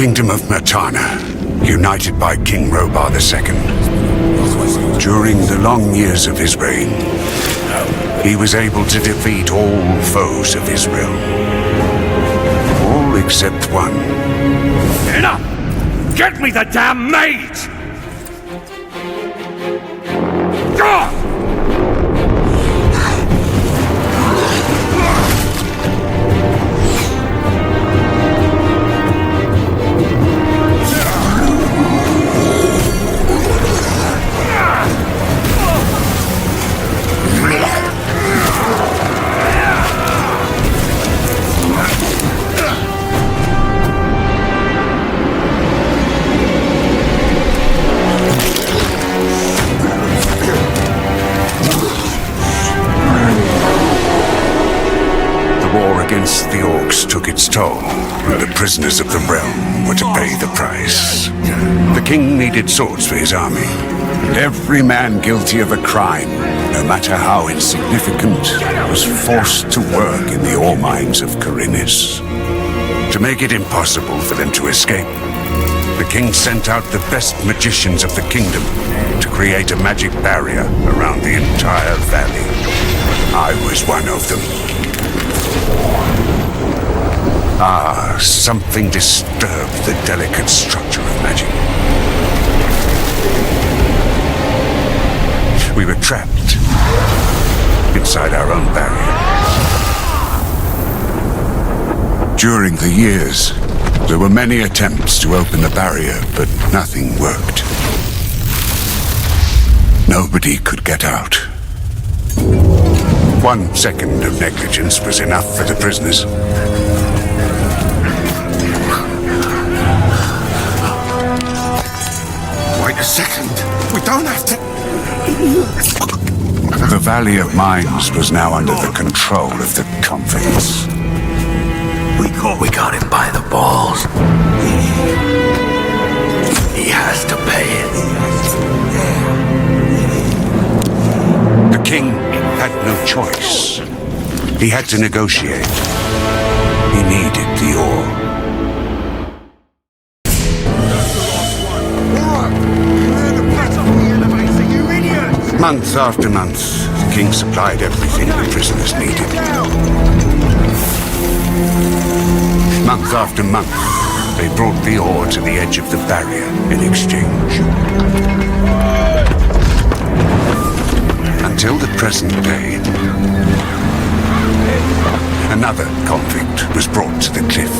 Kingdom of Mertana, united by King Robar II. During the long years of his reign, he was able to defeat all foes of his realm. All except one. Enough! Get me the damn mage! God! Against the orcs took its toll, and the prisoners of the realm were to pay the price. The king needed swords for his army, and every man guilty of a crime, no matter how insignificant, was forced to work in the ore mines of Khorinis. To make it impossible for them to escape, the king sent out the best magicians of the kingdom to create a magic barrier around the entire valley. I was one of them. Something disturbed the delicate structure of magic. We were trapped inside our own barrier. During the years, there were many attempts to open the barrier, but nothing worked. Nobody could get out. 1 second of negligence was enough for the prisoners. Wait a second. We don't have to... The Valley of Mines was now under the control of the convicts. We got him by the balls. He has to pay it. The king had no choice. He had to negotiate. He needed the ore. Month after month, the king supplied everything the prisoners needed. Month after month, they brought the ore to the edge of the barrier in exchange. Until the present day, another convict was brought to the cliff.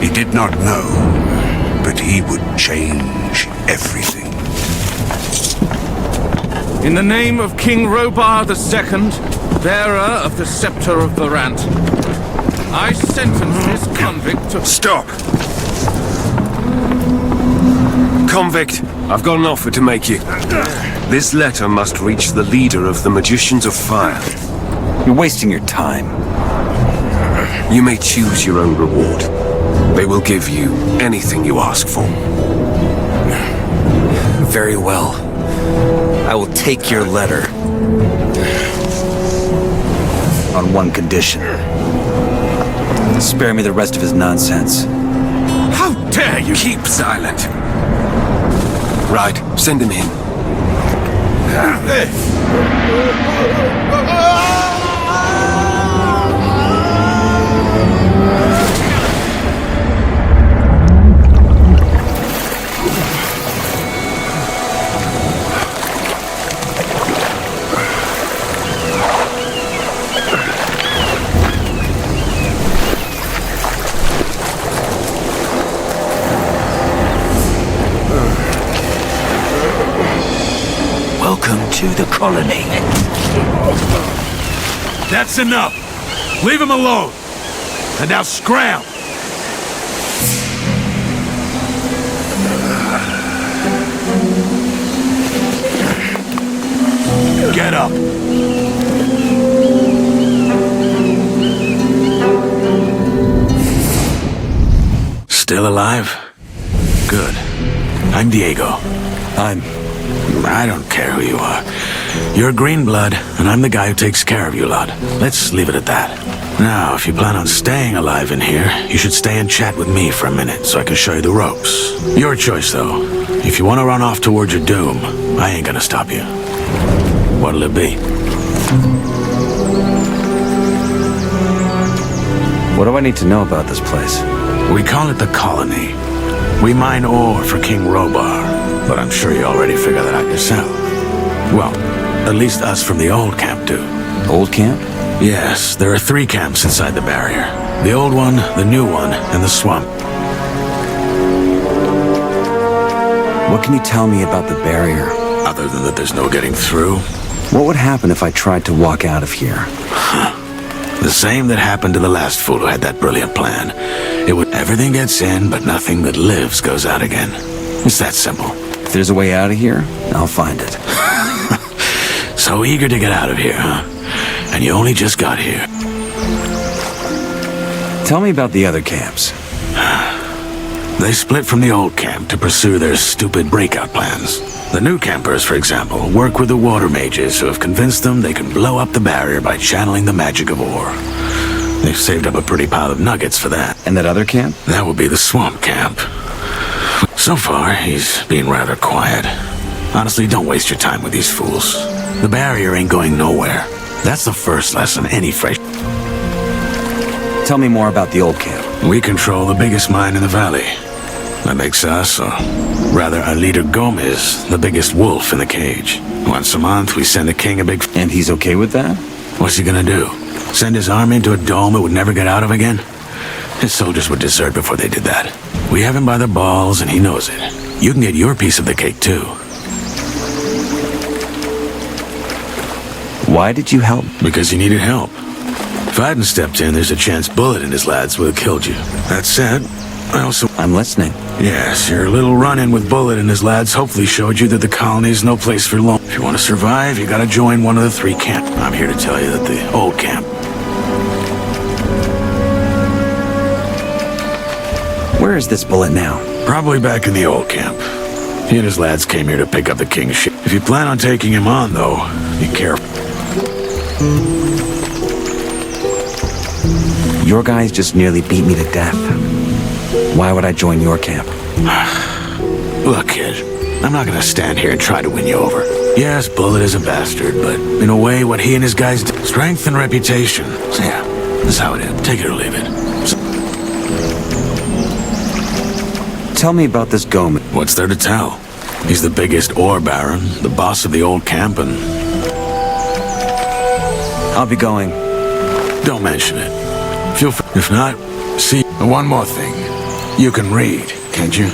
He did not know, but he would change everything. In the name of King Robar II, bearer of the Scepter of Varant, I sentence this convict to... Stop! Convict, I've got an offer to make you. This letter must reach the leader of the Magicians of Fire. You're wasting your time. You may choose your own reward. They will give you anything you ask for. Very well. I will take your letter. On one condition. Spare me the rest of his nonsense. How dare you keep silent? Right, send him in. Welcome to the koloni. That's enough. Leave him alone. And now scram. Get up. Still alive? Good. I'm Diego. I don't care who you are. You're green blood, and I'm the guy who takes care of you lot. Let's leave it at that. Now, if you plan on staying alive in here, you should stay and chat with me for a minute so I can show you the ropes. Your choice, though. If you want to run off towards your doom, I ain't gonna stop you. What'll it be? What do I need to know about this place? We call it the Colony. We mine ore for King Robar, but I'm sure you already figured that out yourself. Well, at least us from the old camp do. Old camp? Yes, there are 3 camps inside the barrier. The old one, the new one, and the swamp. What can you tell me about the barrier? Other than that there's no getting through. What would happen if I tried to walk out of here? The same that happened to the last fool who had that brilliant plan. Everything gets in, but nothing that lives goes out again. It's that simple. If there's a way out of here, I'll find it. So eager to get out of here, huh? And you only just got here. Tell me about the other camps. They split from the old camp to pursue their stupid breakout plans. The new campers, for example, work with the water mages who have convinced them they can blow up the barrier by channeling the magic of ore. They've saved up a pretty pile of nuggets for that. And that other camp? That would be the swamp camp. So far, he's been rather quiet. Honestly, don't waste your time with these fools. The barrier ain't going nowhere. That's the first lesson any fresh... Tell me more about the old camp. We control the biggest mine in the valley. That makes us, or rather our leader Gomez, the biggest wolf in the cage. Once a month, we send the king a big... And he's okay with that? What's he gonna do? Send his army into a dome it would never get out of again? His soldiers would desert before they did that. We have him by the balls, and he knows it. You can get your piece of the cake, too. Why did you help? Because he needed help. If I hadn't stepped in, there's a chance Bullet and his lads would have killed you. That said, I also... I'm listening. Yes, your little run-in with Bullet and his lads hopefully showed you that the colony's no place for long. If you want to survive, you gotta join one of the 3 camps. I'm here to tell you that the old camp... Where is this Bullet now? Probably back in the old camp. He and his lads came here to pick up the king's ship. If you plan on taking him on, though, be careful. Your guys just nearly beat me to death. Why would I join your camp? Look, kid, I'm not gonna stand here and try to win you over. Yes, Bullet is a bastard, but in a way, what he and his guys do... Strength and reputation. So yeah, that's how it is. Take it or leave it. Tell me about this Gomez. What's there to tell? He's the biggest ore baron, the boss of the old camp, and... I'll be going. Don't mention it. Feel free. If not, see... One more thing. You can read, can't you?